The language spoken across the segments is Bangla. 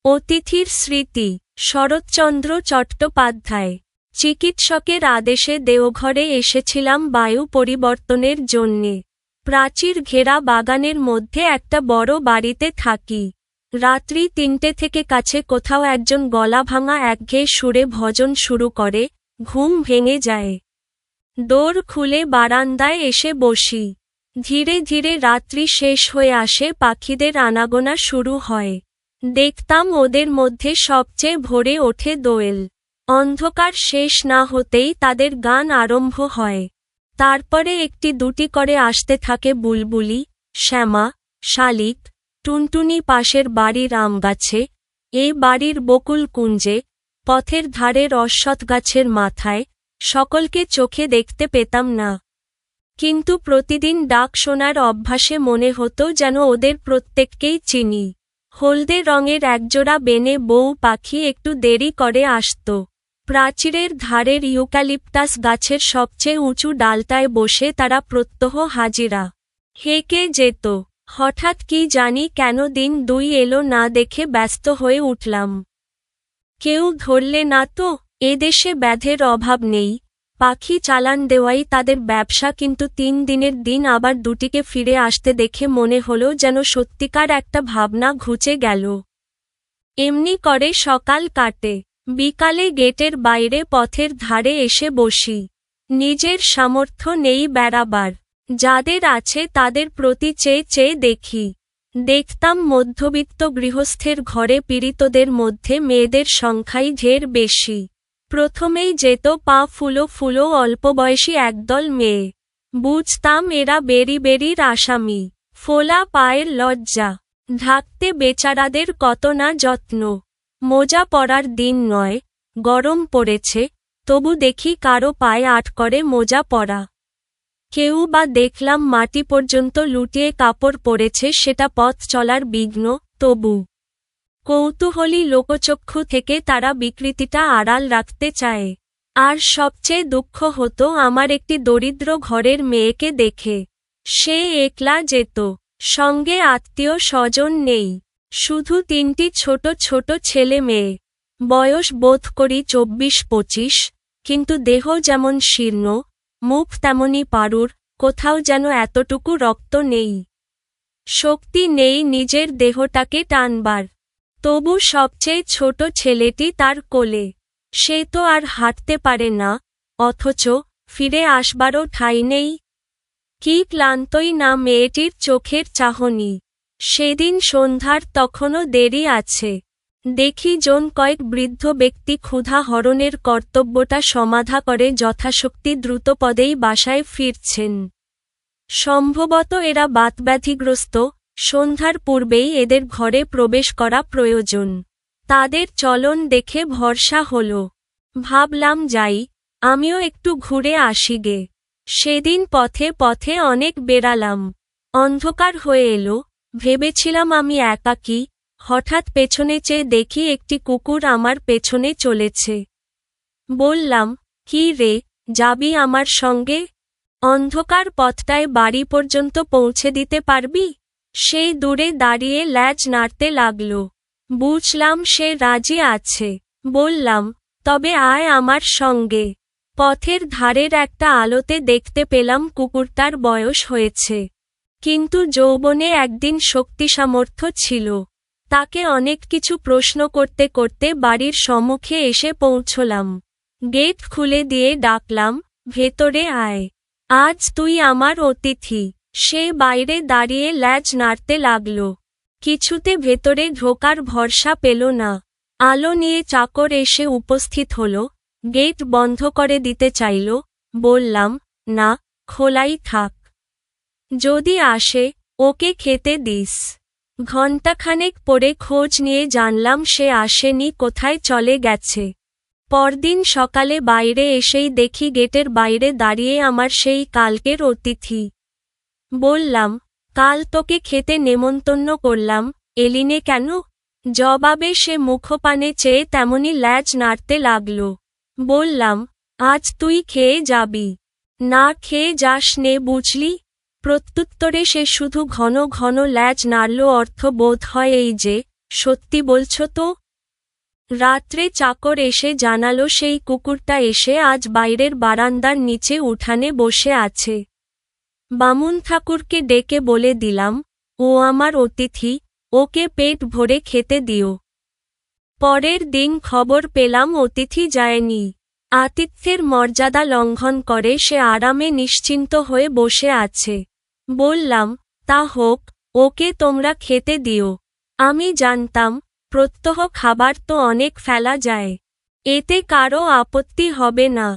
অতিথির স্মৃতি। শরৎচন্দ্র চট্টোপাধ্যায়। চিকিৎসকের আদেশে দেওঘরে এসেছিলাম বায়ু পরিবর্তনের জন্যে। প্রাচীর ঘেরা বাগানের মধ্যে একটা বড় বাড়িতে থাকি। রাত্রি ৩টে থেকে কাছে কোথাও একজন গলাভাঙা একঘেয়ে সুরে ভজন শুরু করে, ঘুম ভেঙে যায়। দোর খুলে বারান্দায় এসে বসি। ধীরে ধীরে রাত্রি শেষ হয়ে আসে, পাখিদের আনাগোনা শুরু হয়। দেখতাম ওদের মধ্যে সবচেয়ে ভরে ওঠে দোয়েল। অন্ধকার শেষ না হতেই তাদের গান আরম্ভ হয়। তারপরে একটি দুটি করে আসতে থাকে বুলবুলি, শ্যামা, শালিক, টুনটুনি পাশের বাড়ির আমগাছে, এ বাড়ির বকুল কুঞ্জে, পথের ধারের অশ্বত্থগাছের মাথায়। সকলকে চোখে দেখতে পেতাম না, কিন্তু প্রতিদিন ডাক শোনার অভ্যাসে মনে হতো যেন ওদের প্রত্যেককেই চিনি। হলদে রঙের একজোড়া বেনে বউ পাখি একটু দেরি করে আসত। প্রাচীরের ধারের ইউক্যালিপটাস গাছের সবচেয়ে উঁচু ডালটায় বসে তারা প্রত্যহ হাজিরা হেঁকে যেত। হঠাৎ কি জানি কেন দিন দুই এলো না দেখে ব্যস্ত হয়ে উঠলাম। কেউ ধরলে না তো? এদেশে ব্যাধের অভাব নেই, পাখি চালান দেওয়াই তাদের ব্যবসা। কিন্তু ৩ দিনের দিন আবার দুটিকে ফিরে আসতে দেখে মনে হলো যেন সত্যিকার একটা ভাবনা ঘুচে গেল। এমনি করে সকাল কাটে। বিকালে গেটের বাইরে পথের ধারে এসে বসি। নিজের সামর্থ্য নেই বেড়াবার, যাদের আছে তাদের প্রতি চেয়ে চেয়ে দেখি। দেখতাম মধ্যবিত্ত গৃহস্থের ঘরে পীড়িতদের মধ্যে মেয়েদের সংখ্যাই ঢের বেশি। প্রথমেই যেত পা ফুলো ফুলো অল্পবয়সী একদল মেয়ে। বুঝতাম এরা বেরিবেরির আসামি। ফোলা পায়ের লজ্জা ঢাকতে বেচারাদের কত না যত্ন। মোজা পরার দিন নয়, গরম পড়েছে, তবু দেখি কারো পায়ে আট করে মোজা পরা। কেউ বা দেখলাম মাটি পর্যন্ত লুটিয়ে কাপড় পরেছে, সেটা পথ চলার বিঘ্ন। তবু কৌতূহলী লোকচক্ষু থেকে তারা বিকৃতিটা আড়াল রাখতে চায়। আর সবচেয়ে দুঃখ হতো আমার একটি দরিদ্র ঘরের মেয়েকে দেখে। সে একলা যেত, সঙ্গে আত্মীয় স্বজন নেই, শুধু ৩টি ছোট ছোট ছেলে মেয়ে। বয়স বোধ করি ২৪-২৫, কিন্তু দেহ যেমন শীর্ণ, মুখ তেমনি পারুর, কোথাও যেন এতটুকু রক্ত নেই, শক্তি নেই নিজের দেহটাকে টানবার। তবু সবচেয়ে ছোট ছেলেটি তার কোলে। সে তো আর হাঁটতে পারে না, অথচ ফিরে আসবারও ঠাঁই নেই। কি ক্লান্তই না মেয়েটির চোখের চাহনি। সেদিন সন্ধ্যার তখনও দেরি আছে। দেখি জন কয়েক বৃদ্ধ ব্যক্তি ক্ষুধা হরণের কর্তব্যটা সমাধা করে যথাশক্তি দ্রুতপদেই বাসায় ফিরছেন। সম্ভবত এরা বাতব্যাধিগ্রস্ত। সন্ধ্যার পূর্বেই এদের ঘরে প্রবেশ করা প্রয়োজন। তাদের চলন দেখে ভরসা হল। ভাবলাম যাই, আমিও একটু ঘুরে আসিগে। সেদিন পথে পথে অনেক বেড়ালাম। অন্ধকার হয়ে এলো, ভেবেছিলাম আমি একাকী। হঠাৎ পেছনে চেয়ে দেখি একটি কুকুর আমার পেছনে চলেছে। বললাম, কি রে, যাবি আমার সঙ্গে? অন্ধকার পথটায় বাড়ি পর্যন্ত পৌঁছে দিতে পারবি? সেই দূরে দাঁড়িয়ে ল্যাজ নাড়তে লাগল। বুঝলাম সে রাজি আছে। বললাম, তবে আয় আমার সঙ্গে। পথের ধারের একটা আলোতে দেখতে পেলাম কুকুরটার বয়স হয়েছে, কিন্তু যৌবনে একদিন শক্তি সামর্থ্য ছিল। তাকে অনেক কিছু প্রশ্ন করতে করতে বাড়ির সম্মুখে এসে পৌঁছলাম। গেট খুলে দিয়ে ডাকলাম, ভেতরে আয়, আজ তুই আমার অতিথি। সে বাইরে দাঁড়িয়ে ল্যাজ নাড়তে লাগল। কিছুতে ভেতরে ঢোকার ভরসা পেল না। আলো নিয়ে চাকর এসে উপস্থিত হল, গেট বন্ধ করে দিতে চাইল। বললাম, না, খোলাই থাক। যদি আসে, ওকে খেতে দিস। ঘণ্টাখানেক পরে খোঁজ নিয়ে জানলাম সে আসেনি, কোথায় চলে গেছে। পরদিন সকালে বাইরে এসেই দেখি গেটের বাইরে দাঁড়িয়ে আমার সেই কালকের অতিথি। বললাম, কাল তোকে খেতে নেমন্তন্ন করলাম, এলিনে কেন? জবাবে সে মুখপানে চেয়ে তেমনি ল্যাজ নাড়তে লাগল। বললাম, আজ তুই খেয়ে যাবি, না খেয়ে যাস নে, বুঝলি? প্রত্যুত্তরে সে শুধু ঘন ঘন ল্যাজ নাড়ল। অর্থ বোধ হয় এই যে, সত্যি বলছো তো? রাত্রে চাকর এসে জানালো সেই কুকুরটা এসে আজ বাইরের বারান্দার নিচে উঠানে বসে আছে। বামুন ঠাকুরকে ডেকে বলে দিলাম, ও আমার অতিথি, ওকে পেট ভরে খেতে দিও। পরের দিন খবর পেলাম অতিথি যায়নি। আতিথ্যের মর্যাদা লঙ্ঘন করে সে আরামে নিশ্চিন্ত হয়ে বসে আছে। বললাম, তা হোক, ওকে তোমরা খেতে দিও। আমি জানতাম, প্রত্যহ খাবার তো অনেক ফেলা যায়, এতে কারও আপত্তি হবে না।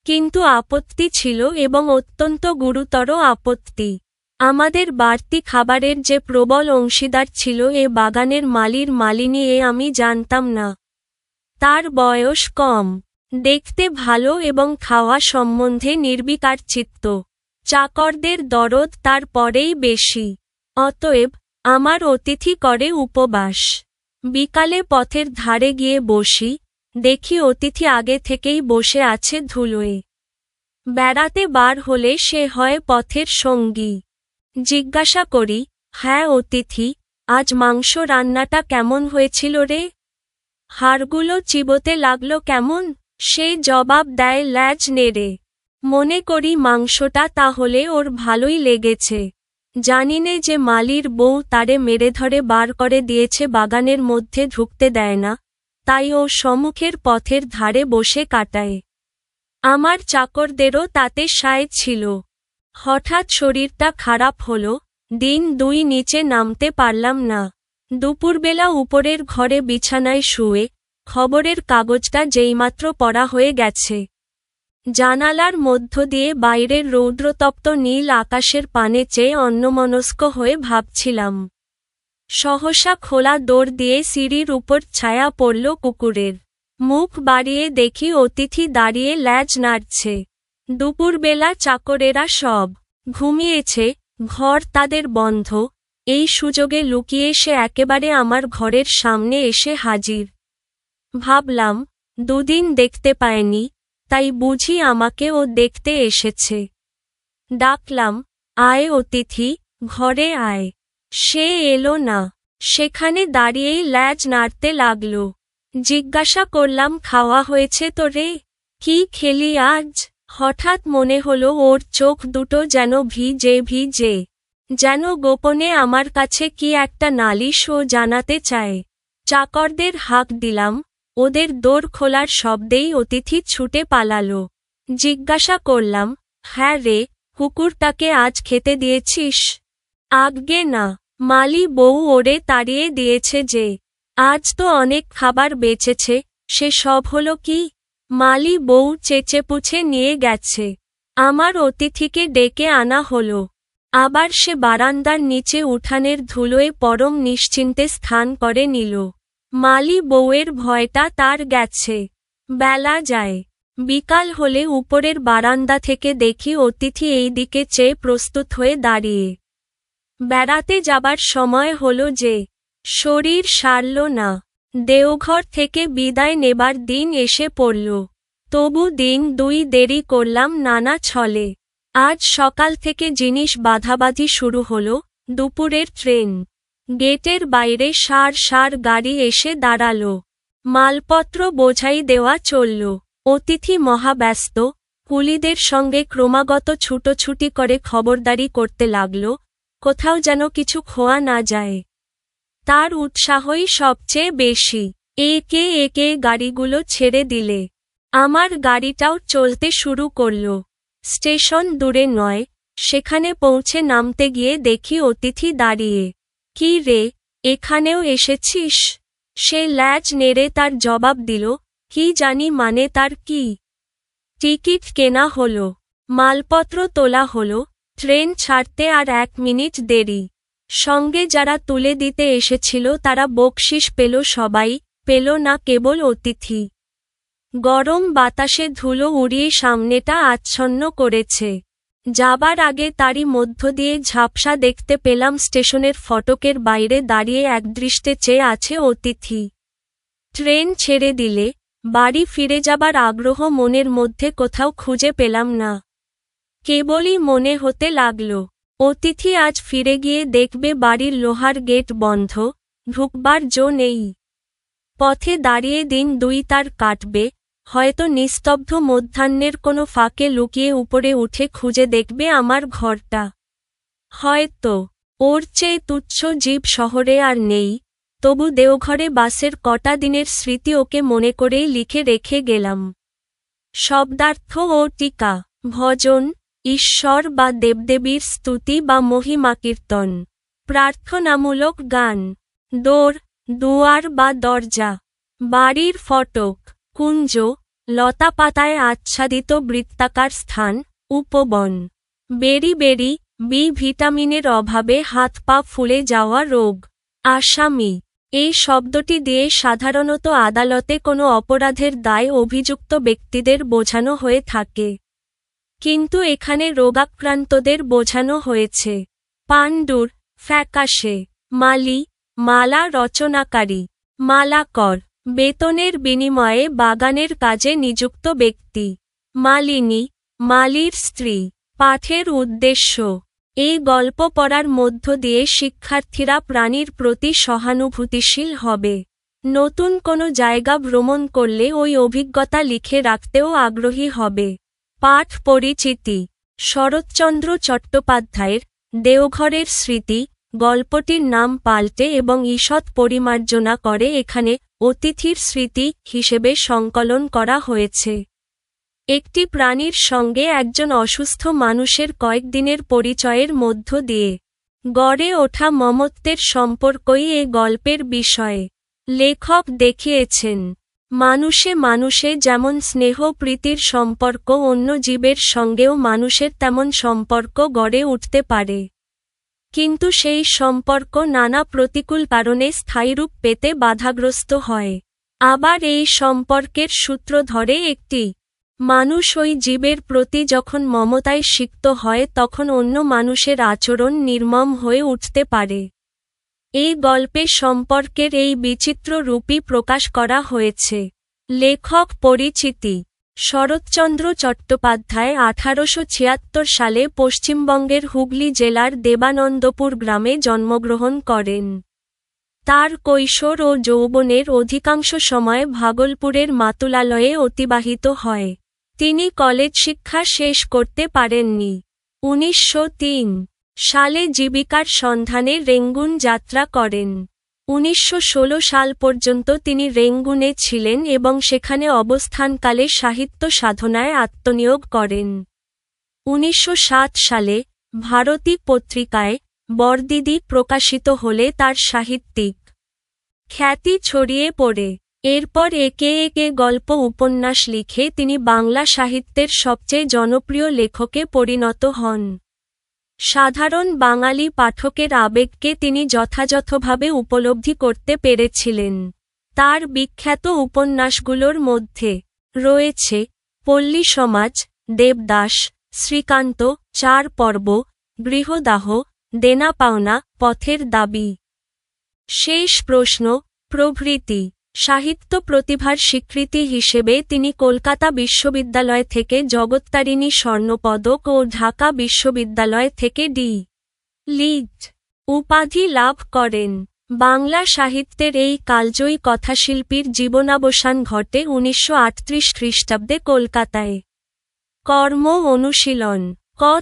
কিন্তু আপত্তি ছিল, এবং অত্যন্ত গুরুতর আপত্তি। আমাদের বাড়তি খাবারের যে প্রবল অংশীদার ছিল এ বাগানের মালির মালিনী, এ আমি জানতাম না। তার বয়স কম, দেখতে ভালো এবং খাওয়া সম্বন্ধে নির্বিকার চিত্ত। চাকরদের দরদ তার পরেই বেশি। অতএব আমার অতিথি করে উপবাস। বিকালে পথের ধারে গিয়ে বসি, দেখি অতিথি আগে থেকেই বসে আছে ধুলোয়। বেড়াতে বার হলে সে হয় পথের সঙ্গী। জিজ্ঞাসা করি, হ্যাঁ অতিথি, আজ মাংস রান্নাটা কেমন হয়েছিল রে? হাড়গুলো চিবোতে লাগলো কেমন? সে জবাব দেয় ল্যাজ নেড়ে, মনে করি মাংসটা তাহলে ওর ভালোই লেগেছে। জানিনে যে মালির বউ তারে মেরে ধরে বার করে দিয়েছে, বাগানের মধ্যে ঢুকতে দেয় না, তাই ও সম্মুখের পথের ধারে বসে কাটায়। আমার চাকরদেরও তাতে সায় ছিল। হঠাৎ শরীরটা খারাপ হলো, দিন দুই নিচে নামতে পারলাম না। দুপুরবেলা উপরের ঘরে বিছানায় শুয়ে খবরের কাগজটা যেইমাত্র পড়া হয়ে গেছে, জানালার মধ্য দিয়ে বাইরের রৌদ্রতপ্ত নীল আকাশের পানে চেয়ে অন্যমনস্ক হয়ে ভাবছিলাম। সহসা খোলা দৌড় দিয়ে সিঁড়ির উপর ছায়া পড়ল কুকুরের। মুখ বাড়িয়ে দেখি অতিথি দাঁড়িয়ে ল্যাজ নাড়ছে। দুপুরবেলা চাকরেরা সব ঘুমিয়েছে, ঘর তাদের বন্ধ। এই সুযোগে লুকিয়ে সে একেবারে আমার ঘরের সামনে এসে হাজির। ভাবলাম, দুদিন দেখতে পায়নি, তাই বুঝি আমাকে ও দেখতে এসেছে। ডাকলাম, আয় অতিথি, ঘরে আয়। সে এলো না, সেখানে দাঁড়িয়েই ল্যাজ নাড়তে লাগল। জিজ্ঞাসা করলাম, খাওয়া হয়েছে তো রে? কি খেলি আজ? হঠাৎ মনে হলো ওর চোখ দুটো যেন ভিজে ভিজে, যেন গোপনে আমার কাছে কি একটা নালিশ ও জানাতে চায়। চাকরদের হাঁক দিলাম, ওদের দোর খোলার শব্দেই অতিথি ছুটে পালালো। জিজ্ঞাসা করলাম, হ্যাঁ রে, কুকুরটাকে আজ খেতে দিয়েছিস? আজ্ঞে না, মালি বউ ওরে তাড়িয়ে দিয়েছে যে। আজ তো অনেক খাবার বেঁচেছে, সে সব হলো কি? মালি বউ চেঁচেপুছে নিয়ে গেছে। আমার অতিথিকে ডেকে আনা হলো। আবার সে বারান্দার নিচে উঠানের ধুলোয় পরম নিশ্চিন্তে স্থান করে নিল। মালি বউয়ের ভয়টা তার গেছে। বেলা যায়, বিকাল হলে উপরের বারান্দা থেকে দেখি অতিথি এই দিকে চেয়ে প্রস্তুত হয়ে দাঁড়িয়ে। বেড়াতে যাবার সময় হলো যে। শরীর সারল না। দেওঘর থেকে বিদায় নেবার দিন এসে পড়ল। তবু দিন দুই দেরি করলাম নানা ছলে। আজ সকাল থেকে জিনিস বাঁধাবাঁধি শুরু হলো। দুপুরের ট্রেন। গেটের বাইরে সার সার গাড়ি এসে দাঁড়ালো। মালপত্র বোঝাই দেওয়া চলল। অতিথি মহাব্যস্ত, কুলিদের সঙ্গে ক্রমাগত ছুটোছুটি করে খবরদারি করতে লাগল, কোথাও যেন কিছু খোয়া না যায়। তার উৎসাহই সবচেয়ে বেশি। একে একে গাড়িগুলো ছেড়ে দিলে আমার গাড়িটাও চলতে শুরু করল। স্টেশন দূরে নয়, সেখানে পৌঁছে নামতে গিয়ে দেখি অতিথি দাঁড়িয়ে। কি রে, এখানেও এসেছিস? সে ল্যাজ নেড়ে তার জবাব দিল, কি জানি মানে তার কি। টিকিট কেনা হলো, মালপত্র তোলা হলো, ট্রেন ছাড়তে আর 1 মিনিট দেরি। সঙ্গে যারা তুলে দিতে এসেছিল তারা বকশিশ পেল সবাই, পেল না কেবল অতিথি। গরম বাতাসে ধুলো উড়িয়ে সামনেটা আচ্ছন্ন করেছে। যাবার আগে তারই মধ্য দিয়ে ঝাপসা দেখতে পেলাম স্টেশনের ফটকের বাইরে দাঁড়িয়ে একদৃষ্টে চেয়ে আছে অতিথি। ট্রেন ছেড়ে দিলে বাড়ি ফিরে যাবার আগ্রহ মনের মধ্যে কোথাও খুঁজে পেলাম না। কেবলই মনে হতে লাগল, অতিথি আজ ফিরে গিয়ে দেখবে বাড়ির লোহার গেট বন্ধ, ঢুকবার জো নেই। পথে দাঁড়িয়ে দিন দুই তার কাটবে, হয়তো নিস্তব্ধ মধ্যাহ্নের কোনো ফাঁকে লুকিয়ে উপরে উঠে খুঁজে দেখবে আমার ঘরটা। হয়তো ওর চেয়ে তুচ্ছ জীব শহরে আর নেই, তবু দেওঘরে বাসের কটা দিনের স্মৃতি ওকে মনে করেই লিখে রেখে গেলাম। শব্দার্থ ও টিকা, ভজন, ঈশ্বর বা দেবদেবীর স্তুতি বা মহিমা কীর্তন, প্রার্থনামূলক গান, দোর, দুয়ার বা দরজা, বাড়ির ফটক, কুঞ্জ, লতাপাতায় আচ্ছাদিত বৃত্তাকার স্থান, উপবন, বেরি বেরি, বি ভিটামিনের অভাবে হাত পা ফুলে যাওয়া রোগ, আসামি। এই শব্দটি দিয়ে সাধারণত আদালতে কোনো অপরাধের দায় অভিযুক্ত ব্যক্তিদের বোঝানো হয়ে থাকে। কিন্তু এখানে রোগাক্রান্তদের বোঝানো হয়েছে। পাণ্ডুর, ফ্যাকাশে, মালি, মালা রচনাকারী, মালাকর, বেতনের বিনিময়ে বাগানের কাজে নিযুক্ত ব্যক্তি, মালিনী, মালির স্ত্রী। পাঠের উদ্দেশ্য, এই গল্প পড়ার মধ্য দিয়ে শিক্ষার্থীরা প্রাণীর প্রতি সহানুভূতিশীল হবে। নতুন কোনো জায়গা ভ্রমণ করলে ওই অভিজ্ঞতা লিখে রাখতেও আগ্রহী হবে। পাঠ পরিচিতি, শরৎচন্দ্র চট্টোপাধ্যায়ের দেওঘরের স্মৃতি গল্পটির নাম পাল্টে এবং ঈষৎ পরিমার্জনা করে এখানে অতিথির স্মৃতি হিসেবে সংকলন করা হয়েছে। একটি প্রাণীর সঙ্গে একজন অসুস্থ মানুষের কয়েকদিনের পরিচয়ের মধ্য দিয়ে গড়ে ওঠা মমত্বের সম্পর্কই এ গল্পের বিষয়। লেখক দেখিয়েছেন, মানুষে মানুষে যেমন স্নেহ প্রীতির সম্পর্ক অন্য জীবের সঙ্গেও মানুষের তেমন সম্পর্ক গড়ে উঠতে পারে, কিন্তু সেই সম্পর্ক নানা প্রতিকূল কারণে স্থায়ীরূপ পেতে বাধাগ্রস্ত হয়। আবার এই সম্পর্কের সূত্র ধরে একটি মানুষ ওই জীবের প্রতি যখন মমতায় সিক্ত হয় তখন অন্য মানুষের আচরণ নির্মম হয়ে উঠতে পারে। এই গল্পে সম্পর্কের এই বিচিত্র রূপই প্রকাশ করা হয়েছে। লেখক পরিচিতি, শরৎচন্দ্র চট্টোপাধ্যায় 1876 সালে পশ্চিমবঙ্গের হুগলি জেলার দেবানন্দপুর গ্রামে জন্মগ্রহণ করেন। তার কৈশোর ও যৌবনের অধিকাংশ সময় ভাগলপুরের মাতুলালয়ে অতিবাহিত হয়। তিনি কলেজ শিক্ষা শেষ করতে পারেননি। 1903 সালে জীবিকার সন্ধানে রেঙ্গুন যাত্রা করেন। 1916 সাল পর্যন্ত তিনি রেঙ্গুনে ছিলেন এবং সেখানে অবস্থানকালে সাহিত্য সাধনায় আত্মনিয়োগ করেন। 1907 সালে ভারতী পত্রিকায় বরদিদি প্রকাশিত হলে তার সাহিত্যিক খ্যাতি ছড়িয়ে পড়ে। এরপর একে একে গল্প উপন্যাস লিখে তিনি বাংলা সাহিত্যের সবচেয়ে জনপ্রিয় লেখকে পরিণত হন। সাধারণ বাঙালি পাঠকের আবেগকে তিনি যথাযথভাবে উপলব্ধি করতে পেরেছিলেন। তার বিখ্যাত উপন্যাসগুলোর মধ্যে রয়েছে পল্লী সমাজ, দেবদাস, শ্রীকান্ত, 4 পর্ব, গৃহদাহ, দেনা পাওনা, পথের দাবি, শেষ প্রশ্ন প্রভৃতি। সাহিত্য প্রতিভার স্বীকৃতি হিসেবে তিনি কলকাতা বিশ্ববিদ্যালয় থেকে জগত্তারিণী স্বর্ণপদক ও ঢাকা বিশ্ববিদ্যালয় থেকে ডি.লিট উপাধি লাভ করেন। বাংলা সাহিত্যের এই কালজয়ী কথাশিল্পীর জীবনাবসান ঘটে 1938 খ্রিস্টাব্দে কলকাতায়। কর্ম অনুশীলন,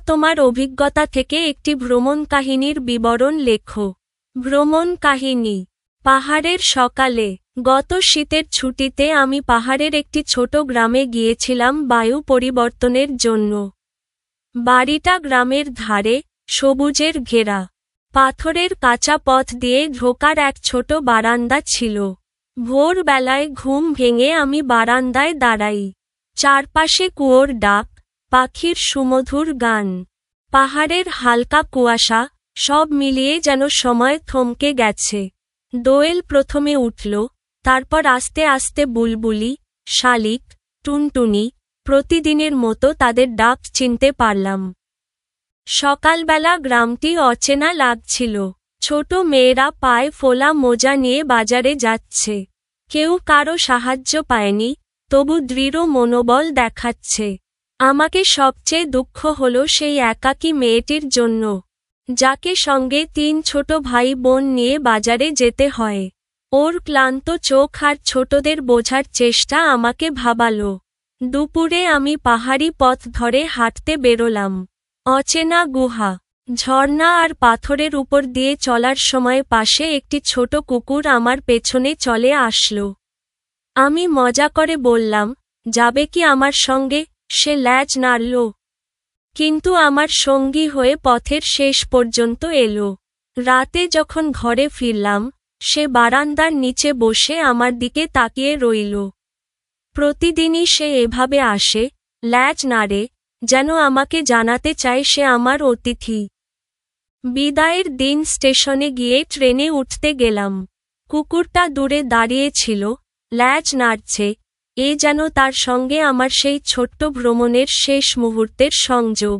তোমার অভিজ্ঞতা থেকে একটি ভ্রমণ কাহিনীর বিবরণ লেখো। ভ্রমণ কাহিনী, পাহাড়ের সকালে। গত শীতের ছুটিতে আমি পাহাড়ের একটি ছোট গ্রামে গিয়েছিলাম বায়ু পরিবর্তনের জন্য। বাড়িটা গ্রামের ধারে, সবুজের ঘেরা। পাথরের কাঁচা পথ দিয়ে ঢোকার এক ছোট বারান্দা ছিল। ভোরবেলায় ঘুম ভেঙে আমি বারান্দায় দাঁড়াই। চারপাশে কুয়োর ডাক, পাখির সুমধুর গান, পাহাড়ের হালকা কুয়াশা, সব মিলিয়ে যেন সময় থমকে গেছে। দোয়েল প্রথমে উঠল, তারপর আস্তে আস্তে বুলবুলি, শালিক, টুনটুনি, প্রতিদিনের মতো তাদের ডাক চিনতে পারলাম। সকালবেলা গ্রামটি অচেনা লাগছিল। ছোট মেয়েরা পায়ে ফোলা মোজা নিয়ে বাজারে যাচ্ছে। কেউ কারো সাহায্য পায়নি, তবু দৃঢ় মনোবল দেখাচ্ছে। আমাকে সবচেয়ে দুঃখ হলো সেই একাকী মেয়েটির জন্য। যাকে সঙ্গে 3 ছোট ভাই বোন নিয়ে বাজারে যেতে হয়। ওর ক্লান্ত চোখ আর ছোটদের বোঝার চেষ্টা আমাকে ভাবালো। দুপুরে আমি পাহাড়ি পথ ধরে হাঁটতে বেরোলাম। অচেনা গুহা, ঝর্ণা আর পাথরের উপর দিয়ে চলার সময় পাশে একটি ছোট কুকুর আমার পেছনে চলে আসলো। আমি মজা করে বললাম, যাবে কি আমার সঙ্গে? সে ল্যাজ নাড়ল, কিন্তু আমার সঙ্গী হয়ে পথের শেষ পর্যন্ত এলো। রাতে যখন ঘরে ফিরলাম, সে বারান্দার নিচে বসে আমার দিকে তাকিয়ে রইল। প্রতিদিনই সে এভাবে আসে, ল্যাজ নাড়ে, যেন আমাকে জানাতে চায় সে আমার অতিথি। বিদায়ের দিন স্টেশনে গিয়ে ট্রেনে উঠতে গেলাম। কুকুরটা দূরে দাঁড়িয়েছিল, ল্যাজ নাড়ছে, এ যেন তার সঙ্গে আমার সেই ছোট্ট ভ্রমণের শেষ মুহূর্তের সংযোগ।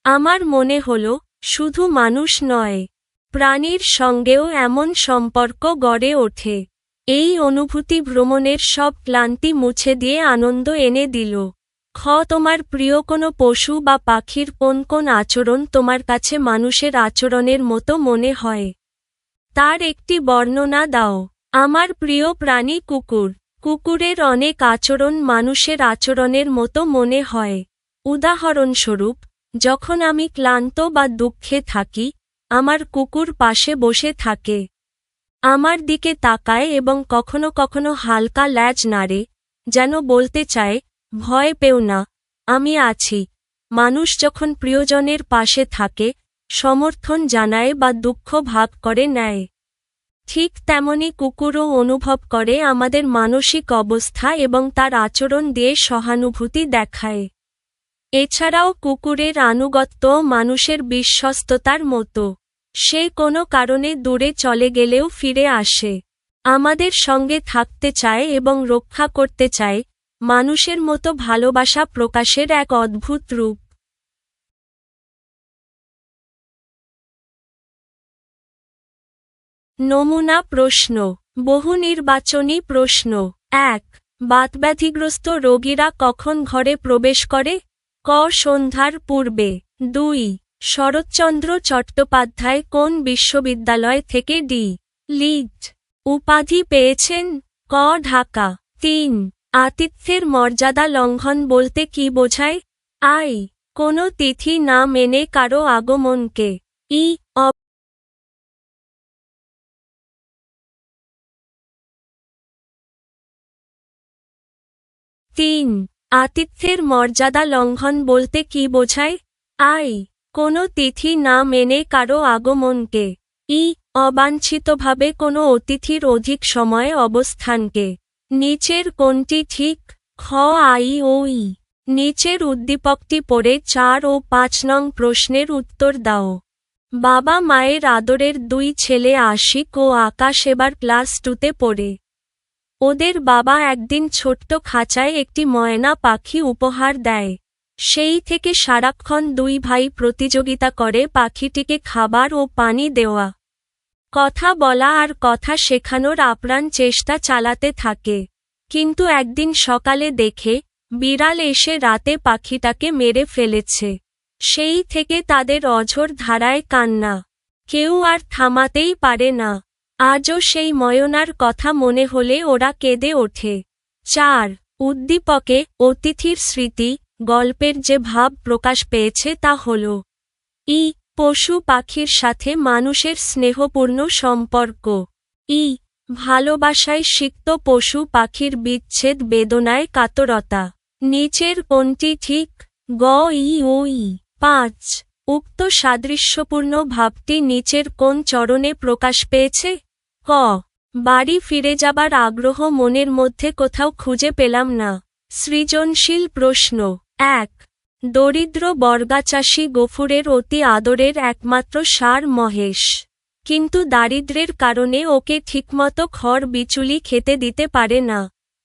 আমার মনে হল, শুধু মানুষ নয়, প্রাণীর সঙ্গেও এমন সম্পর্ক গড়ে ওঠে। এই অনুভূতি ভ্রমণের সব ক্লান্তি মুছে দিয়ে আনন্দ এনে দিল। তোমার প্রিয় কোনো পশু বা পাখির কোন কোন আচরণ তোমার কাছে মানুষের আচরণের মতো মনে হয়? তার একটি বর্ণনা দাও। আমার প্রিয় প্রাণী কুকুর। কুকুরের অনেক আচরণ মানুষের আচরণের মতো মনে হয়। উদাহরণস্বরূপ, যখন আমি ক্লান্ত বা দুঃখে থাকি, আমার কুকুর পাশে বসে থাকে, আমার দিকে তাকায় এবং কখনো কখনো হালকা ল্যাজ নাড়ে, যেন বলতে চায়, ভয় পেও না, আমি আছি। মানুষ যখন প্রিয়জনের পাশে থাকে, সমর্থন জানায় বা দুঃখ ভাগ করে নেয়, ঠিক তেমনি কুকুরও অনুভব করে আমাদের মানসিক অবস্থা এবং তার আচরণ দিয়ে সহানুভূতি দেখায়। এছাড়াও কুকুরের আনুগত্য মানুষের বিশ্বস্ততার মতো। সে কোনো কারণে দূরে চলে গেলেও ফিরে আসে, আমাদের সঙ্গে থাকতে চায় এবং রক্ষা করতে চায়, মানুষের মতো ভালোবাসা প্রকাশের এক অদ্ভুত রূপ। নমুনা প্রশ্ন, বহু নির্বাচনী প্রশ্ন। 1. বাতব্যাধিগ্রস্ত রোগীরা কখন ঘরে প্রবেশ করে? ক. সন্ধ্যার পূর্বে। 2. শরৎচন্দ্র চট্টোপাধ্যায় কোন বিশ্ববিদ্যালয় থেকে ডি.লিট. উপাধি পেয়েছেন? ক. ঢাকা। 3. আতিথ্যের মর্যাদা লঙ্ঘন বলতে কী বোঝায়? আই. কোনো তিথি না মেনে কারো আগমনকে। ই. 3. আতিথ্যের মর্যাদা লঙ্ঘন বলতে কী বোঝায়? আই. কোনো তিথি না মেনে কারো আগমনকে। ই. অবাঞ্ছিতভাবে কোনো অতিথির অধিক সময় অবস্থানকে। নিচের কোনটি ঠিক? খ. আই ও ই। নিচের উদ্দীপকটি পড়ে 4 ও 5 নং প্রশ্নের উত্তর দাও। বাবা মায়ের আদরের 2 ছেলে আশিক ও আকাশ এবার ক্লাস 2তে পড়ে। ওদের বাবা একদিন ছোট্ট খাঁচায় একটি ময়না পাখি উপহার দেয়। সেই থেকে সারাক্ষণ 2 ভাই প্রতিযোগিতা করে পাখিটিকে খাবার ও পানি দেওয়া, কথা বলা আর কথা শেখানোর আপ্রাণ চেষ্টা চালাতে থাকে। কিন্তু একদিন সকালে দেখে, বিড়াল এসে রাতে পাখিটাকে মেরে ফেলেছে। সেই থেকে তাদের অঝোর ধারায় কান্না। কেউ আর থামাতেই পারে না। আজও সেই ময়নার কথা মনে হলে ওরা কেঁদে ওঠে। 4. উদ্দীপকে অতিথির স্মৃতি গল্পের যে ভাব প্রকাশ পেয়েছে তা হল: ই. পশু পাখির সাথে মানুষের স্নেহপূর্ণ সম্পর্ক। ই. ভালোবাসায় সিক্ত পশু পাখির বিচ্ছেদ বেদনায় কাতরতা। নিচের কোনটি ঠিক? গ. ই ও ই। 5. উক্ত সাদৃশ্যপূর্ণ ভাবটি নিচের কোন চরণে প্রকাশ পেয়েছে? ক. বাড়ি ফিরে যাবার আগ্রহ মনের মধ্যে কোথাও খুঁজে পেলাম না। সৃজনশীল প্রশ্ন। 1. দরিদ্র বর্গাচাষী গফুরের অতি আদরের একমাত্র ষাঁড় মহেশ। কিন্তু দারিদ্র্যের কারণে ওকে ঠিকমতো খড় বিচুলি খেতে দিতে পারে না।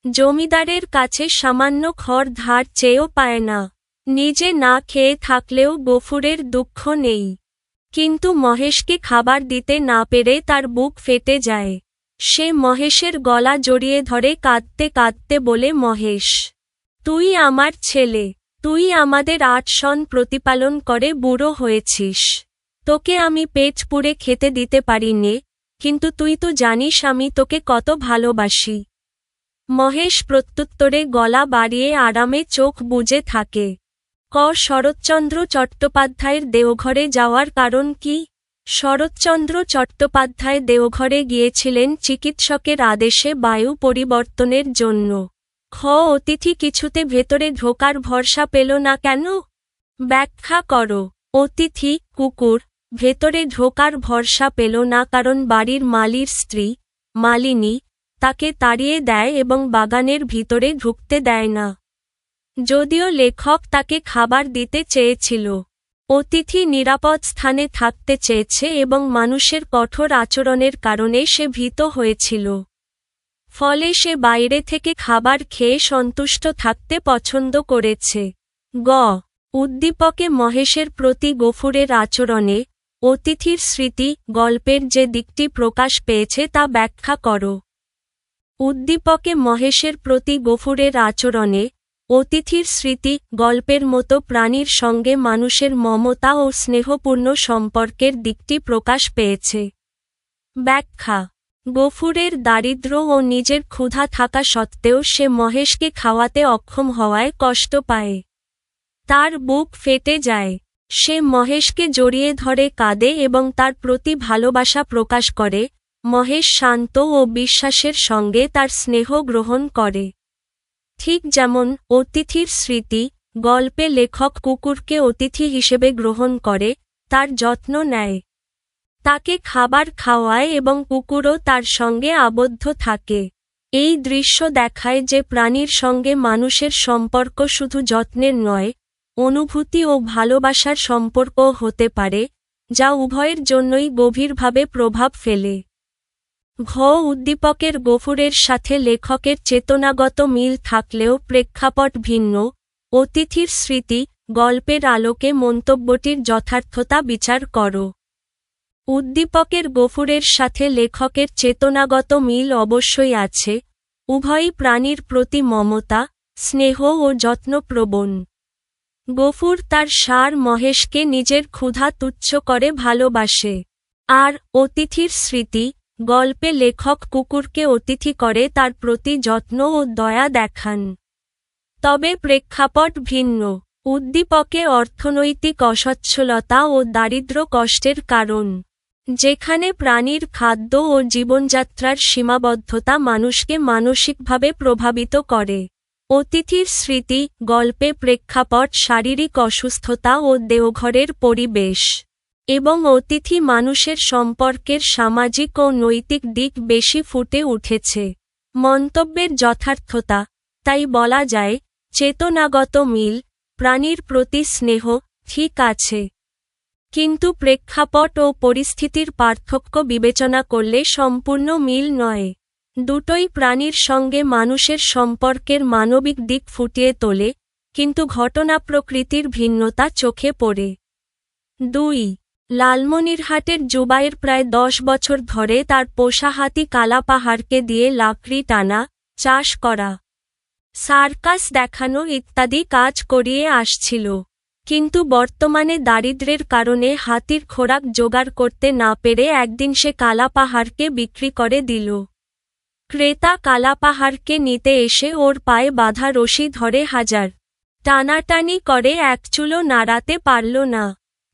জমিদারের কাছে সামান্য খড় ধার চেয়েও পায় না। নিজে না খেয়ে থাকলেও গফুরের দুঃখ নেই। কিন্তু মহেশকে খাবার দিতে না পেরে তার বুক ফেটে যায়। সে মহেশের গলা জড়িয়ে ধরে কাঁদতে কাঁদতে বলে, মহেশ, তুই আমার ছেলে। তুই আমাদের 8 সন প্রতিপালন করে বুড়ো হয়েছিস। তোকে আমি পেট পুড়ে খেতে দিতে পারি নে, কিন্তু তুই তো জানিস আমি তোকে কত ভালোবাসি। মহেশ প্রত্যুত্তরে গলা বাড়িয়ে আরামে চোখ বুজে থাকে। শরৎচন্দ্র চট্টোপাধ্যায়ের দেওঘরে যাওয়ার কারণ কি? শরৎচন্দ্র চট্টোপাধ্যায় দেওঘরে গিয়েছিলেন চিকিৎসকের আদেশে বায়ু পরিবর্তনের জন্য। অতিথি কিছুতে ভেতরে ঢোকার ভরসা পেল না কেন? ব্যাখ্যা করো। অতিথি, কুকুর, ভেতরে ঢোকার ভরসা পেল না কারণ বাড়ির মালির স্ত্রী, মালিনী, তাকে তাড়িয়ে দেয় এবং বাগানের ভিতরে ঢুকতে দেয় না। যদিও লেখক তাকে খাবার দিতে চেয়েছিল। অতিথি নিরাপদ স্থানে থাকতে চেয়েছে এবং মানুষের কঠোর আচরণের কারণে সে ভীত হয়েছিল। ফলে সে বাইরে থেকে খাবার খেয়ে সন্তুষ্ট থাকতে পছন্দ করেছে। উদ্দীপকে মহেশের প্রতি গফুরের আচরণে অতিথির স্মৃতি গল্পের যে দিকটি প্রকাশ পেয়েছে তা ব্যাখ্যা করো। উদ্দীপকে মহেশের প্রতি গফুরের আচরণে অতিথির স্মৃতি গল্পের মতো প্রাণীর সঙ্গে মানুষের মমতা ও স্নেহপূর্ণ সম্পর্কের দিকটি প্রকাশ পেয়েছে। ব্যাখ্যা: গফুরের দারিদ্র্য ও নিজের ক্ষুধা থাকা সত্ত্বেও সে মহেশকে খাওয়াতে অক্ষম হওয়ায় কষ্ট পায়। তার বুক ফেটে যায়। সে মহেশকে জড়িয়ে ধরে কাঁদে এবং তার প্রতি ভালোবাসা প্রকাশ করে। মহেশ শান্ত ও বিশ্বাসের সঙ্গে তার স্নেহ গ্রহণ করে। ঠিক যেমন অতিথির স্মৃতি গল্পে লেখক কুকুরকে অতিথি হিসেবে গ্রহণ করে, তার যত্ন নেয়, তাকে খাবার খাওয়ায় এবং কুকুরও তার সঙ্গে আবদ্ধ থাকে। এই দৃশ্য দেখায় যে প্রাণীর সঙ্গে মানুষের সম্পর্ক শুধু যত্নের নয়, অনুভূতি ও ভালোবাসার সম্পর্কও হতে পারে, যা উভয়ের জন্যই গভীরভাবে প্রভাব ফেলে। উদ্দীপকের গফুরের সাথে লেখকের চেতনাগত মিল থাকলেও প্রেক্ষাপট ভিন্ন। অতিথির স্মৃতি গল্পের আলোকে মন্তব্যটির যথার্থতা বিচার করো। উদ্দীপকের গফুরের সাথে লেখকের চেতনাগত মিল অবশ্যই আছে। উভয়ই প্রাণীর প্রতি মমতা, স্নেহ ও যত্নপ্রবণ। গফুর তার ষাঁড় মহেশকে নিজের ক্ষুধা তুচ্ছ করে ভালোবাসে। আর অতিথির স্মৃতি গল্পে লেখক কুকুরকে অতিথি করে তার প্রতি যত্ন ও দয়া দেখান। তবে প্রেক্ষাপট ভিন্ন। উদ্দীপকে অর্থনৈতিক অসচ্ছলতা ও দারিদ্র্য কষ্টের কারণ, যেখানে প্রাণীর খাদ্য ও জীবনযাত্রার সীমাবদ্ধতা মানুষকে মানসিকভাবে প্রভাবিত করে। অতিথির স্মৃতি গল্পে প্রেক্ষাপট শারীরিক অসুস্থতা ও দেওঘরের পরিবেশ, এবং অতিথি মানুষের সম্পর্কের সামাজিক ও নৈতিক দিক বেশি ফুটে উঠেছে। মন্তব্যের যথার্থতা: তাই বলা যায়, চেতনাগত মিল, প্রাণীর প্রতি স্নেহ, ঠিক আছে। কিন্তু প্রেক্ষাপট ও পরিস্থিতির পার্থক্য বিবেচনা করলে সম্পূর্ণ মিল নয়। দুটোই প্রাণীর সঙ্গে মানুষের সম্পর্কের মানবিক দিক ফুটিয়ে তোলে, কিন্তু ঘটনা প্রকৃতির ভিন্নতা চোখে পড়ে। 2. লালমনিরহাটের জুবায়ের প্রায় 10 বছর ধরে তার পোষা হাতি কালাপাহাড়কে দিয়ে লাকড়ি টানা, চাষ করা, সার্কাস দেখানো ইত্যাদি কাজ করিয়ে আসছিল। কিন্তু বর্তমানে দারিদ্র্যের কারণে হাতির খোরাক জোগাড় করতে না পেরে একদিন সে কালাপাহাড়কে বিক্রি করে দিল। ক্রেতা কালাপাহাড়কে নিতে এসে ওর পায়ে বাঁধা রশি ধরে হাজার টানাটানি করে এক চুলও নাড়াতে পারল না।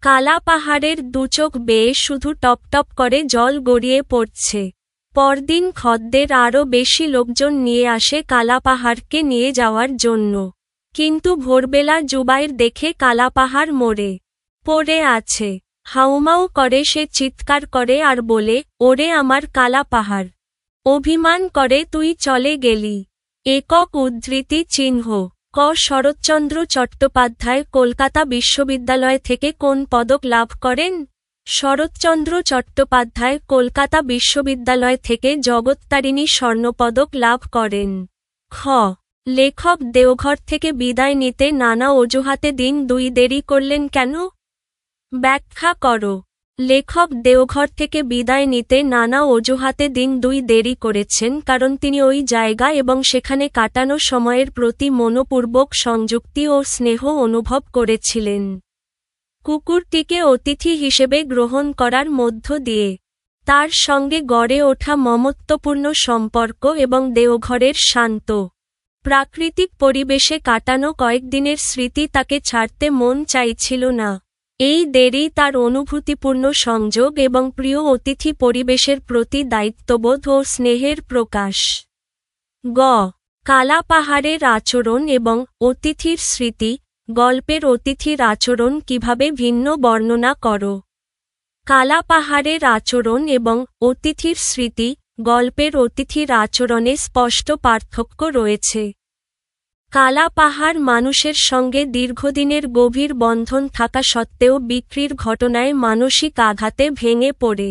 কালাপাহাড়ের দুচোখ বেয়ে শুধু টপটপ করে জল গড়িয়ে পড়ছে। পরদিন খদ্দের আরও বেশি লোকজন নিয়ে আসে কালাপাহাড়কে নিয়ে যাওয়ার জন্য। কিন্তু ভোরবেলা জুবায়ের দেখে কালাপাহাড় মরে পড়ে আছে। হাউমাউ করে সে চিৎকার করে আর বলে, ওরে আমার কালাপাহাড়, অভিমান করে তুই চলে গেলি। একক উদ্ধৃতি চিহ্ন। শরৎচন্দ্র চট্টোপাধ্যায় কলকাতা বিশ্ববিদ্যালয় থেকে কোন পদক লাভ করেন? শরৎচন্দ্র চট্টোপাধ্যায় কলকাতা বিশ্ববিদ্যালয় থেকে জগত্তারিণী স্বর্ণপদক লাভ করেন। লেখক দেওঘর থেকে বিদায় নিতে নানা অজুহাতে দিন 2 দেরি করলেন কেন? ব্যাখ্যা করো। লেখক দেওঘর থেকে বিদায় নিতে নানা অজুহাতে দিন 2 দেরি করেছেন কারণ তিনি ওই জায়গা এবং সেখানে কাটানো সময়ের প্রতি মনোপূর্বক সংযুক্তি ও স্নেহ অনুভব করেছিলেন। কুকুরটিকে অতিথি হিসেবে গ্রহণ করার মধ্য দিয়ে তার সঙ্গে গড়ে ওঠা মমত্বপূর্ণ সম্পর্ক এবং দেওঘরের শান্ত প্রাকৃতিক পরিবেশে কাটানো কয়েকদিনের স্মৃতি তাকে ছাড়তে মন চাইছিল না। এই দেরি তার অনুভূতিপূর্ণ সংযোগ এবং প্রিয় অতিথি পরিবেশের প্রতি দায়িত্ববোধ ও স্নেহের প্রকাশ। গ. কালা পাহাড়ের আচরণ এবং অতিথির স্মৃতি। গল্পের অতিথির আচরণ কিভাবে ভিন্ন বর্ণনা করো। কালা পাহাড়ের আচরণ এবং অতিথির স্মৃতি। গল্পের অতিথির আচরণে স্পষ্ট পার্থক্য রয়েছে। কালা পাহাড় মানুষের সঙ্গে দীর্ঘদিনের গভীর বন্ধন থাকা সত্ত্বেও বিক্রির ঘটনায় মানসিক আঘাতে ভেঙে পড়ে।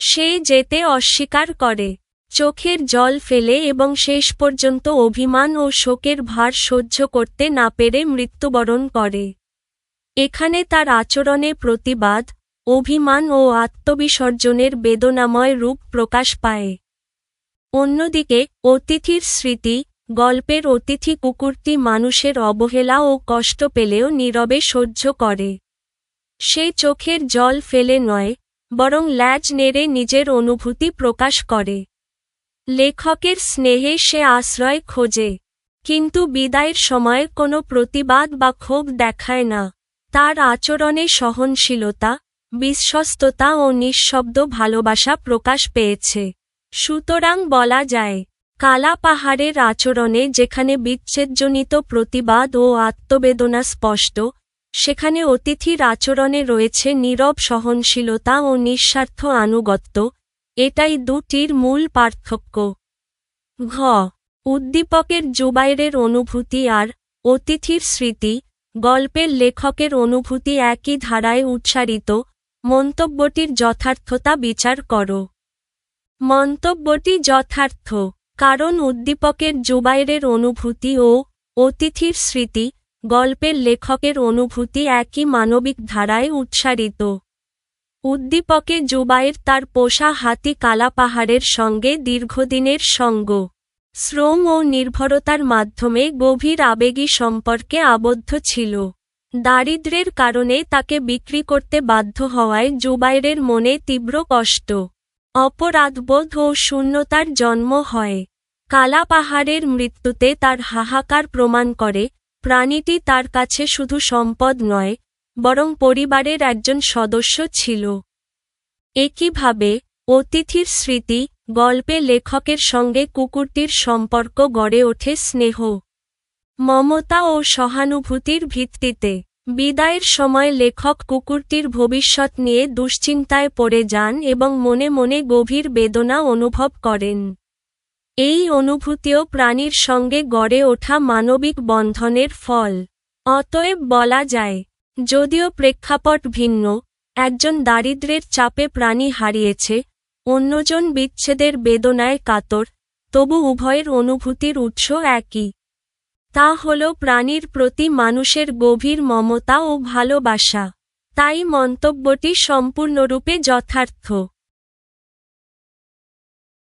সে যেতে অস্বীকার করে, চোখের জল ফেলে এবং শেষ পর্যন্ত অভিমান ও শোকের ভার সহ্য করতে না পেরে মৃত্যুবরণ করে। এখানে তার আচরণে প্রতিবাদ, অভিমান ও আত্মবিসর্জনের বেদনাময় রূপ প্রকাশ পায়। অন্যদিকে অতিথির স্মৃতি। গল্পের অতিথি কুকুরটি মানুষের অবহেলা ও কষ্ট পেলেও নীরবে সহ্য করে। সে চোখের জল ফেলে নয়, বরং ল্যাজ নেড়ে নিজের অনুভূতি প্রকাশ করে। লেখকের স্নেহে সে আশ্রয় খোঁজে, কিন্তু বিদায়ের সময় কোনো প্রতিবাদ বা ক্ষোভ দেখায় না। তার আচরণে সহনশীলতা, বিশ্বস্ততা ও নিঃশব্দ ভালোবাসা প্রকাশ পেয়েছে। সুতরাং বলা যায়, কালা পাহাড়ের আচরণে যেখানে বিচ্ছেদজনিত প্রতিবাদ ও আত্মবেদনা স্পষ্ট, সেখানে অতিথির আচরণে রয়েছে নীরব সহনশীলতা ও নিঃস্বার্থ আনুগত্য। এটাই দুটির মূল পার্থক্য। ঘ. উদ্দীপকের জুবাইরের অনুভূতি আর অতিথির স্মৃতি। গল্পের লেখকের অনুভূতি একই ধারায় উচ্চারিত। মন্তব্যটির যথার্থতা বিচার করো। মন্তব্যটি যথার্থ, কারণ উদ্দীপকের জুবাইরের অনুভূতি ও অতিথির স্মৃতি গল্পের লেখকের অনুভূতি একই মানবিক ধারায় উচ্চারিত। উদ্দীপকে জুবাইর তার পোষা হাতি কালা পাহাড়ের সঙ্গে দীর্ঘদিনের সঙ্গ, শ্রম ও নির্ভরতার মাধ্যমে গভীর আবেগী সম্পর্কে আবদ্ধ ছিল। দারিদ্র্যের কারণে তাকে বিক্রি করতে বাধ্য হওয়ায় জুবাইরের মনে তীব্র কষ্ট, অপরাধবোধ ও শূন্যতার জন্ম হয়। কালা পাহাড়ের মৃত্যুতে তার হাহাকার প্রমাণ করে প্রাণীটি তার কাছে শুধু সম্পদ নয়, বরং পরিবারের একজন সদস্য ছিল। একইভাবে অতিথির স্মৃতি। গল্পে লেখকের সঙ্গে কুকুরটির সম্পর্ক গড়ে ওঠে স্নেহ, মমতা ও সহানুভূতির ভিত্তিতে। বিদায়ের সময় লেখক কুকুরটির ভবিষ্যৎ নিয়ে দুশ্চিন্তায় পড়ে যান এবং মনে মনে গভীর বেদনা অনুভব করেন। এই অনুভূতিও প্রাণীর সঙ্গে গড়ে ওঠা মানবিক বন্ধনের ফল। অতএব বলা যায়, যদিও প্রেক্ষাপট ভিন্ন, একজন দারিদ্র্যের চাপে প্রাণী হারিয়েছে, অন্যজন বিচ্ছেদের বেদনায় কাতর, তবু উভয়ের অনুভূতির উৎস একই। তা হল প্রাণীর প্রতি মানুষের গভীর মমতা ও ভালোবাসা। তাই মন্তব্যটি সম্পূর্ণরূপে যথার্থ।